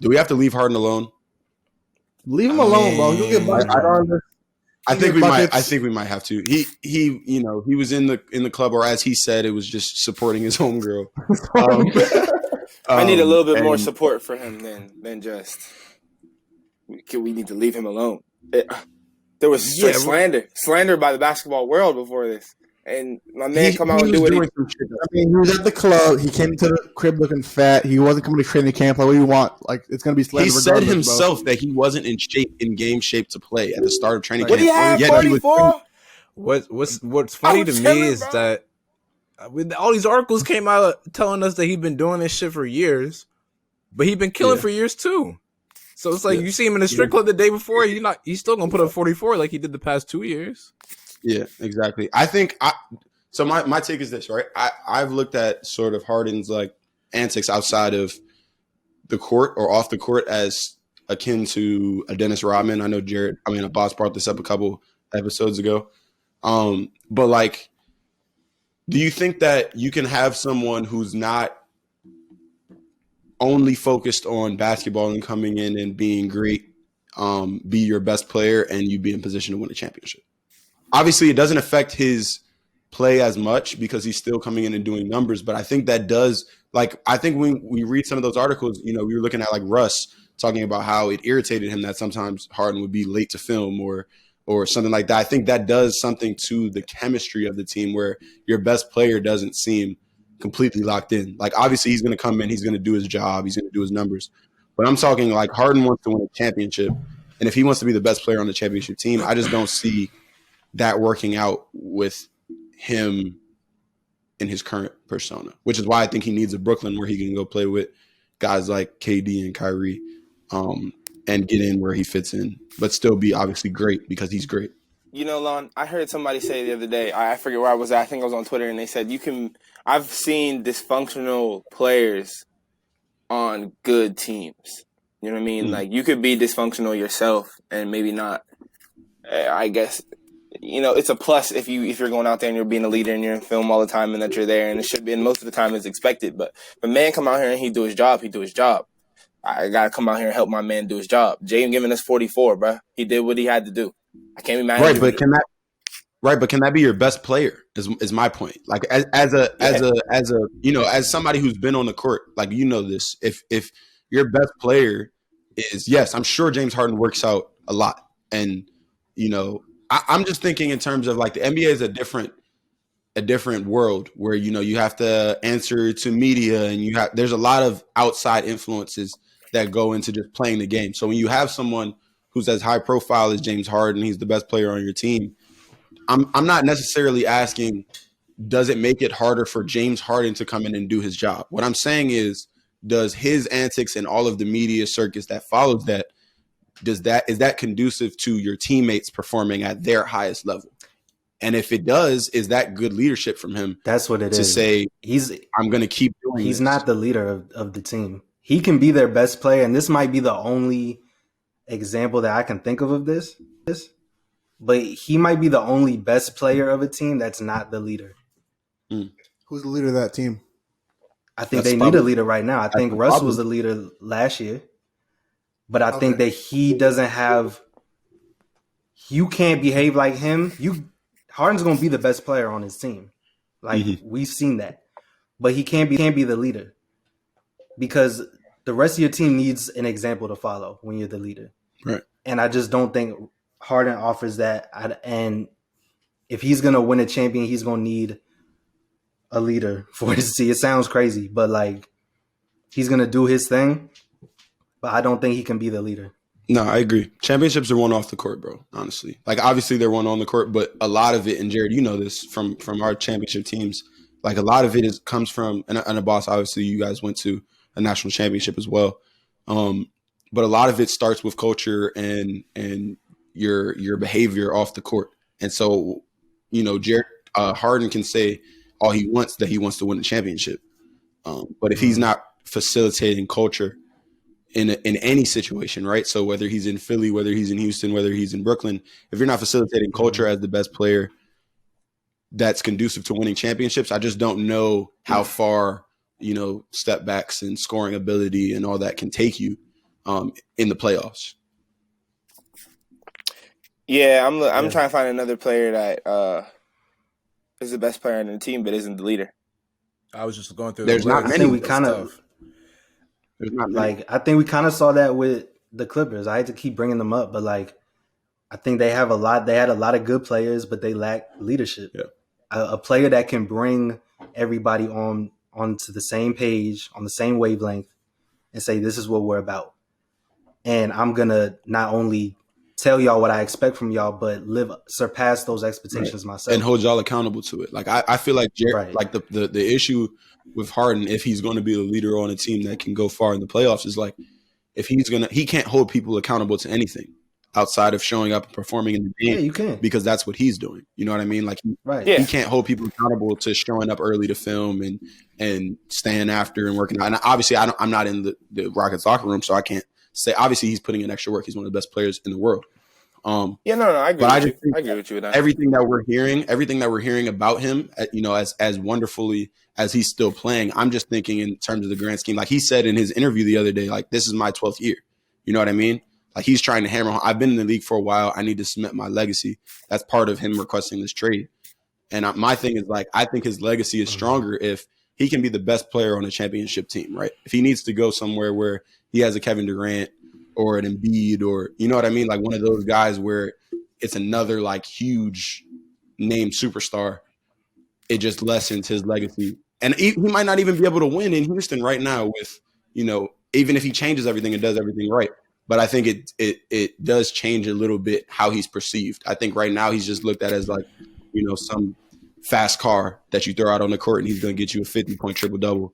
Do we have to leave Harden alone? Leave him alone, bro. You'll get buckets. I think we might. I think we might have to. He was in the club, or as he said, it was just supporting his homegirl. I need a little bit more support for him than just. We need to leave him alone. There was slander by the basketball world before this, and my man come out and do what he. I mean, he was at the club. He came to the crib looking fat. He wasn't coming to training camp. Like, what do you want? Like, it's gonna be slander. He said himself that he wasn't in game shape to play at the start of training camp. What he had 44? What's funny to me is that all these articles came out telling us that he's been doing this shit for years, but he's been killing for years too. So it's like you see him in the strip club the day before, he's still gonna put up 44 like he did the past 2 years. Yeah, exactly. I think so. My take is this, right? I've looked at sort of Harden's like antics outside of the court or off the court as akin to a Dennis Rodman. I know a boss brought this up a couple episodes ago. But like, do you think that you can have someone who's not only focused on basketball and coming in and being great, be your best player and you be in position to win a championship? Obviously, it doesn't affect his play as much because he's still coming in and doing numbers. But I think that does, like, I think when we read some of those articles, we were looking at like Russ talking about how it irritated him that sometimes Harden would be late to film or something like that. I think that does something to the chemistry of the team where your best player doesn't seem completely locked in. Like, obviously, he's going to come in, he's going to do his job, he's going to do his numbers. But I'm talking like Harden wants to win a championship. And if he wants to be the best player on the championship team, I just don't see that working out with him in his current persona, which is why I think he needs a Brooklyn where he can go play with guys like KD and Kyrie and get in where he fits in, but still be obviously great because he's great. Lon, I heard somebody say the other day, I forget where I was at, I think I was on Twitter, and they said I've seen dysfunctional players on good teams. You know what I mean? Like, you could be dysfunctional yourself and maybe not, I guess, it's a plus if you're going out there and you're being a leader and you're in film all the time and that you're there, and it should be, and most of the time it's expected. But if a man come out here and he do his job, I gotta come out here and help my man do his job. Jay giving us 44, bro. He did what he had to do. I can't be mad at him. But can that be your best player? Is my point. Like as somebody who's been on the court, like this. If your best player is, yes, I'm sure James Harden works out a lot, and I'm just thinking in terms of like the NBA is a different world where you have to answer to media and there's a lot of outside influences that go into just playing the game. So when you have someone who's as high profile as James Harden, he's the best player on your team. I'm not necessarily asking, does it make it harder for James Harden to come in and do his job? What I'm saying is, does his antics and all of the media circus that follows that, is that conducive to your teammates performing at their highest level? And if it does, is that good leadership from him? That's what it is. To say, I'm going to keep doing He's this. not the leader of the team. He can be their best player, and this might be the only example that I can think of this. But he might be the only best player of a team that's not the leader. Who's the leader of that team? I think they need a leader right now. I think Russ was the leader last year. But I think that he doesn't have – you can't behave like him. Harden's going to be the best player on his team. Like, we've seen that. But he can't be the leader because the rest of your team needs an example to follow when you're the leader. Right. And I just don't think Harden offers that. And if he's going to win a champion, he's going to need a leader for it to see. It sounds crazy, but, like, he's going to do his thing. But I don't think he can be the leader. No, I agree. Championships are won off the court, bro, honestly. Like, obviously they're won on the court, but a lot of it, and Jared, you know this from our championship teams, like a lot of it comes from, and a boss, obviously you guys went to a national championship as well. But a lot of it starts with culture and your behavior off the court. And so, Jared Harden can say all he wants that he wants to win a championship. But if he's not facilitating culture in any situation, right? So whether he's in Philly, whether he's in Houston, whether he's in Brooklyn, if you're not facilitating culture as the best player that's conducive to winning championships, I just don't know how far, step backs and scoring ability and all that can take you. in the playoffs. Yeah, I'm trying to find another player that is the best player on the team but isn't the leader. I was just going through. There's not many. We kind of there's not many. like. I think we kind of saw that with the Clippers. I hate to keep bringing them up, but like, I think they have a lot. They had a lot of good players, but they lack leadership. Yeah. A player that can bring everybody onto the same page, on the same wavelength, and say, "This is what we're about." And I'm gonna not only tell y'all what I expect from y'all, but surpass those expectations myself, and hold y'all accountable to it. Like I feel like like the issue with Harden, if he's going to be the leader on a team that can go far in the playoffs, is like if he can't hold people accountable to anything outside of showing up and performing in the game. Yeah, you can, because that's what he's doing. You know what I mean? Like he can't hold people accountable to showing up early to film and staying after and working out. And obviously, I'm not in the Rockets locker room, so I can't say. Obviously, he's putting in extra work. He's one of the best players in the world. I agree. I agree with you with that. Everything that we're hearing about him, as wonderfully as he's still playing, I'm just thinking in terms of the grand scheme. Like he said in his interview the other day, like this is my 12th year. You know what I mean? Like he's trying to hammer home. I've been in the league for a while. I need to cement my legacy. That's part of him requesting this trade. And my thing is like, I think his legacy is stronger if he can be the best player on a championship team, right? If he needs to go somewhere where he has a Kevin Durant or an Embiid, or you know what I mean? Like one of those guys where it's another like huge name superstar, it just lessens his legacy. And he might not even be able to win in Houston right now with, even if he changes everything and does everything right. But I think it does change a little bit how he's perceived. I think right now he's just looked at as like, some fast car that you throw out on the court and he's going to get you a 50-point triple-double.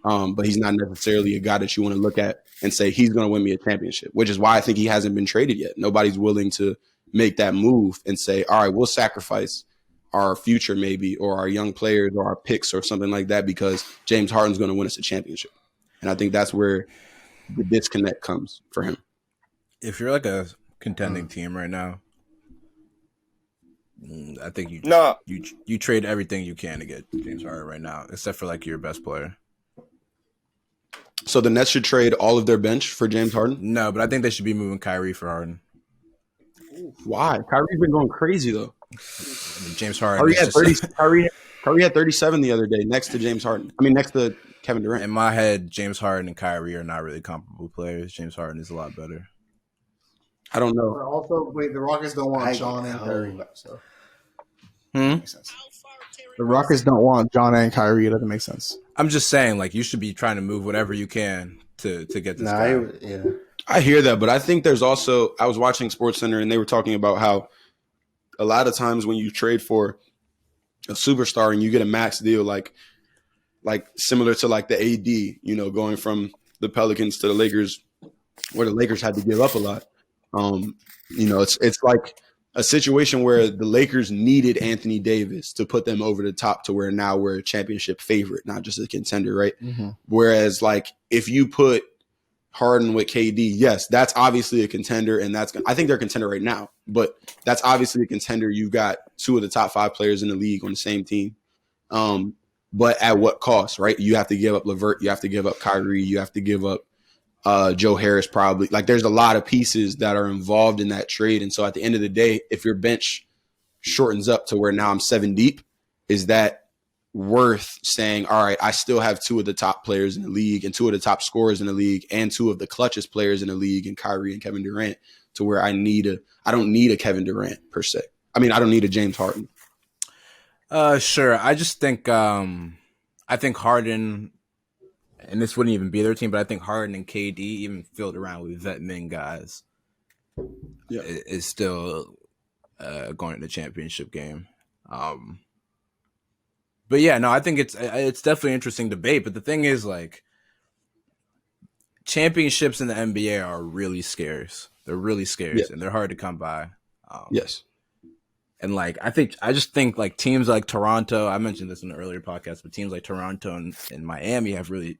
But he's not necessarily a guy that you want to look at and say he's going to win me a championship, which is why I think he hasn't been traded yet. Nobody's willing to make that move and say, all right, we'll sacrifice our future maybe, or our young players or our picks or something like that because James Harden's going to win us a championship. And I think that's where the disconnect comes for him. If you're like a contending team right now, I think you trade everything you can to get James Harden right now, except for like your best player. So the Nets should trade all of their bench for James Harden? No, but I think they should be moving Kyrie for Harden. Why? Kyrie's been going crazy though. I mean, James Harden. Kyrie had 37 the other day next to James Harden. I mean, next to Kevin Durant. In my head, James Harden and Kyrie are not really comparable players. James Harden is a lot better. I don't know. Also, wait, the Rockets don't want John and Kyrie. So. Makes sense. The Rockets don't want John and Kyrie. It doesn't make sense. I'm just saying, like, you should be trying to move whatever you can to get this guy. I hear that, but I think there's also – I was watching SportsCenter, and they were talking about how a lot of times when you trade for a superstar and you get a max deal, like similar to like the AD, going from the Pelicans to the Lakers, where the Lakers had to give up a lot. It's like a situation where the Lakers needed Anthony Davis to put them over the top to where now we're a championship favorite, not just a contender, right? Mm-hmm. Whereas like if you put Harden with KD, yes, that's obviously a contender, and I think they're a contender right now, but that's obviously a contender. You've got two of the top 5 players in the league on the same team. But at what cost, right? You have to give up LeVert, you have to give up Kyrie, you have to give up Joe Harris probably. Like there's a lot of pieces that are involved in that trade. And so at the end of the day, if your bench shortens up to where now I'm 7 deep, is that worth saying, all right, I still have 2 of the top players in the league and 2 of the top scorers in the league and 2 of the clutchest players in the league in Kyrie and Kevin Durant, to where I don't need a Kevin Durant per se. I mean, I don't need a James Harden. Sure. I just think I think Harden, and this wouldn't even be their team, but I think Harden and KD, even filled around with vet men guys, is still going to the championship game. But yeah, no, I think it's definitely an interesting debate. But the thing is, like, championships in the NBA are really scarce. They're really scarce, and they're hard to come by. Yes. And like I just think like teams like Toronto, I mentioned this in the earlier podcast, but teams like Toronto and Miami have really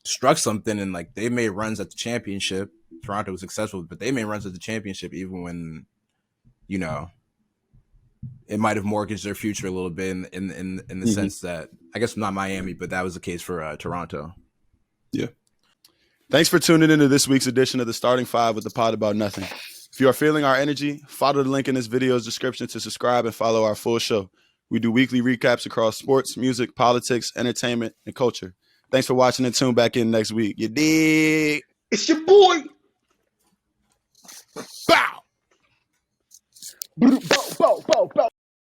struck something, and like they made runs at the championship. Toronto was successful, but they made runs at the championship even when, it might have mortgaged their future a little bit in the sense that, I guess not Miami, but that was the case for Toronto. Yeah. Thanks for tuning into this week's edition of the Starting Five with the Pod About Nothing. If you are feeling our energy, follow the link in this video's description to subscribe and follow our full show. We do weekly recaps across sports, music, politics, entertainment, and culture. Thanks for watching and tune back in next week. You dig? It's your boy. Bow! Bow, bow, bow, bow.